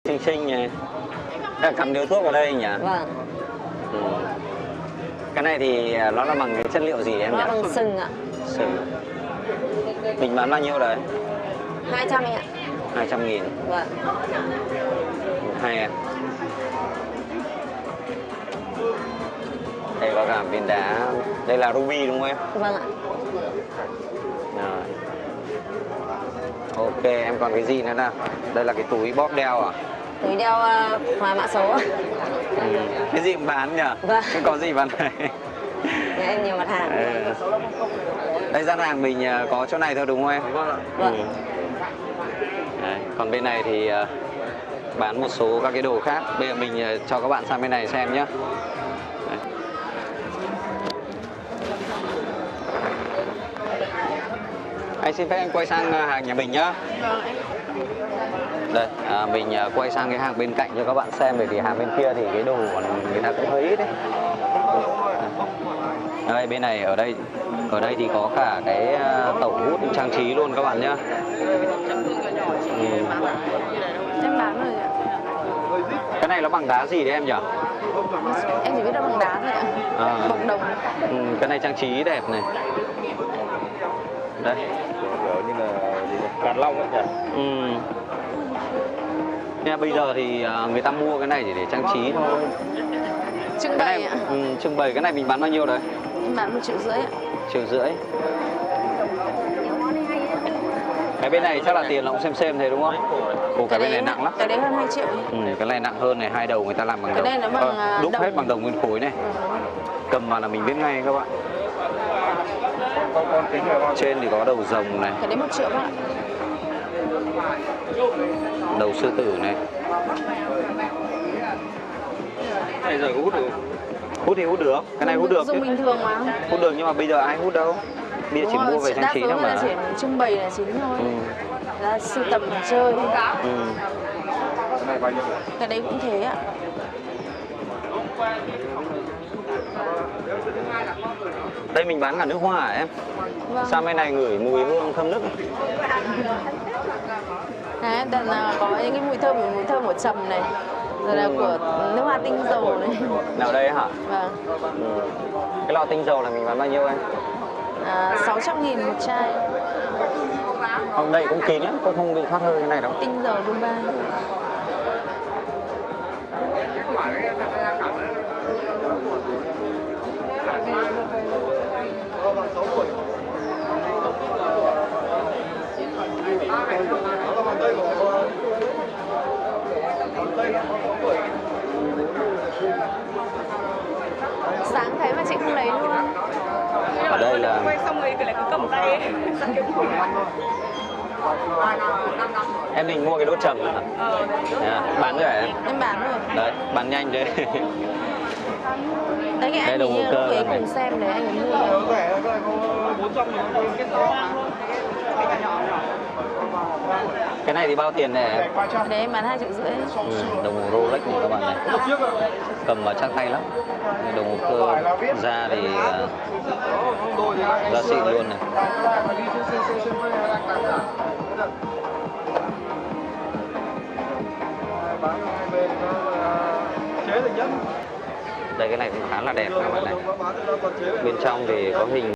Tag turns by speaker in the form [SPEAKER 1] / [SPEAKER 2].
[SPEAKER 1] Xinh xinh nhỉ. Cắm điếu thuốc vào đây nhỉ?
[SPEAKER 2] Vâng.
[SPEAKER 1] Ừ. Cái này thì nó là bằng cái chất liệu gì em nhỉ?
[SPEAKER 2] Nó bằng sừng ạ.
[SPEAKER 1] Sừng. Mình bán bao nhiêu đấy?
[SPEAKER 2] 200 ạ.
[SPEAKER 1] 200.000.
[SPEAKER 2] Vâng.
[SPEAKER 1] Hay à? Đây có cả viên đá. Đây là ruby đúng không em?
[SPEAKER 2] Vâng ạ.
[SPEAKER 1] Rồi. Ok, em còn cái gì nữa nào? Đây là cái túi bóp đeo à?
[SPEAKER 2] Túi đeo hóa mã số.
[SPEAKER 1] Ừ. Cái gì cũng bán nhỉ?
[SPEAKER 2] Vâng.
[SPEAKER 1] Cái có gì bán này?
[SPEAKER 2] Nhà em nhiều mặt hàng.
[SPEAKER 1] Ừ. Đây gian hàng mình có chỗ này thôi đúng không em?
[SPEAKER 2] Vâng.
[SPEAKER 1] Ừ. Đấy. Còn bên này thì bán một số các cái đồ khác. Bây giờ mình cho các bạn sang bên này xem nhé. Anh xin phép anh quay sang hàng nhà mình nhá. Đây, mình quay sang cái hàng bên cạnh cho các bạn xem, bởi vì hàng bên kia thì cái đồ của người ta cũng hơi ít đấy. Đây, bên này ở đây thì có cả cái tẩu hút trang trí luôn các bạn nhá.
[SPEAKER 2] Em bán rồi ạ.
[SPEAKER 1] Cái này nó bằng đá gì đấy em nhỉ?
[SPEAKER 2] Em chỉ biết nó bằng đá thôi ạ. Bọc đồng.
[SPEAKER 1] Cái này trang trí đẹp này. Đây.
[SPEAKER 3] Như là đàn long ấy nhỉ?
[SPEAKER 1] Nha, bây giờ thì người ta mua cái này chỉ để trang trí thôi.
[SPEAKER 2] Trưng
[SPEAKER 1] Cái
[SPEAKER 2] bày
[SPEAKER 1] này,
[SPEAKER 2] ạ.
[SPEAKER 1] trưng bày cái này mình bán bao nhiêu đấy?
[SPEAKER 2] Em bán 1,5 triệu ạ.
[SPEAKER 1] 1,5 triệu. Cái bên này chắc là tiền nó cũng xem thế đúng không? Ồ, cái bên này nặng lắm.
[SPEAKER 2] Cái đấy hơn 2 triệu.
[SPEAKER 1] Cái này nặng hơn này, hai đầu người ta làm bằng
[SPEAKER 2] Cái
[SPEAKER 1] đồng.
[SPEAKER 2] này nó bằng
[SPEAKER 1] đúc
[SPEAKER 2] đồng.
[SPEAKER 1] hết bằng đồng nguyên khối này. Cầm vào là mình biết ngay các bạn. Trên thì có đầu rồng này.
[SPEAKER 2] Cái đấy 1 triệu ạ.
[SPEAKER 1] Đầu sư tử này.
[SPEAKER 3] Này giờ có hút được?
[SPEAKER 1] Hút thì hút được, cái này hút được
[SPEAKER 2] Dùng
[SPEAKER 1] chứ.
[SPEAKER 2] bình thường mà.
[SPEAKER 1] Hút được nhưng mà bây giờ ai hút đâu. Bây giờ chỉ mua về trang trí thôi mà.
[SPEAKER 2] Đa số là chỉ trưng bày là chính thôi. Là sưu tầm và chơi.
[SPEAKER 3] Cái này bao nhiêu?
[SPEAKER 2] Cái đấy cũng thế ạ.
[SPEAKER 1] Đây mình bán cả nước hoa hả em?
[SPEAKER 2] Vâng.
[SPEAKER 1] Sao bên này ngửi mùi hương thơm nức?
[SPEAKER 2] Đấy, là có những cái mùi thơm của trầm này. Rồi là của nước hoa tinh dầu này.
[SPEAKER 1] Nào đây hả?
[SPEAKER 2] Vâng.
[SPEAKER 1] Cái lọ tinh dầu là mình bán bao nhiêu em?
[SPEAKER 2] 600.000 một chai.
[SPEAKER 1] Không, đây cũng kín lắm, cũng không bị thoát hơi cái này đâu.
[SPEAKER 2] Tinh dầu Dubai. Sáng thấy mà chị không lấy luôn.
[SPEAKER 1] Ở đây là
[SPEAKER 4] quay xong rồi lại cứ cầm tay
[SPEAKER 1] em định mua cái đốt trầm hả? Bán rồi hả em?
[SPEAKER 2] Em bán rồi.
[SPEAKER 1] Đấy, bán nhanh đấy.
[SPEAKER 2] Đấy cái
[SPEAKER 1] Đây
[SPEAKER 2] anh
[SPEAKER 1] là
[SPEAKER 2] ấy
[SPEAKER 1] hồ cơ
[SPEAKER 2] lúc ấy
[SPEAKER 1] này.
[SPEAKER 2] cùng xem đấy anh ấy mua.
[SPEAKER 1] Cái này thì bao tiền này em?
[SPEAKER 2] Cái đấy em bán 2,5 triệu.
[SPEAKER 1] Đồng hồ Rolex này các bạn này. Cầm vào chắc tay lắm. Đồng hồ cơ da thì da xịn luôn này. Đây cái này cũng khá là đẹp các bạn này. Bên trong thì có hình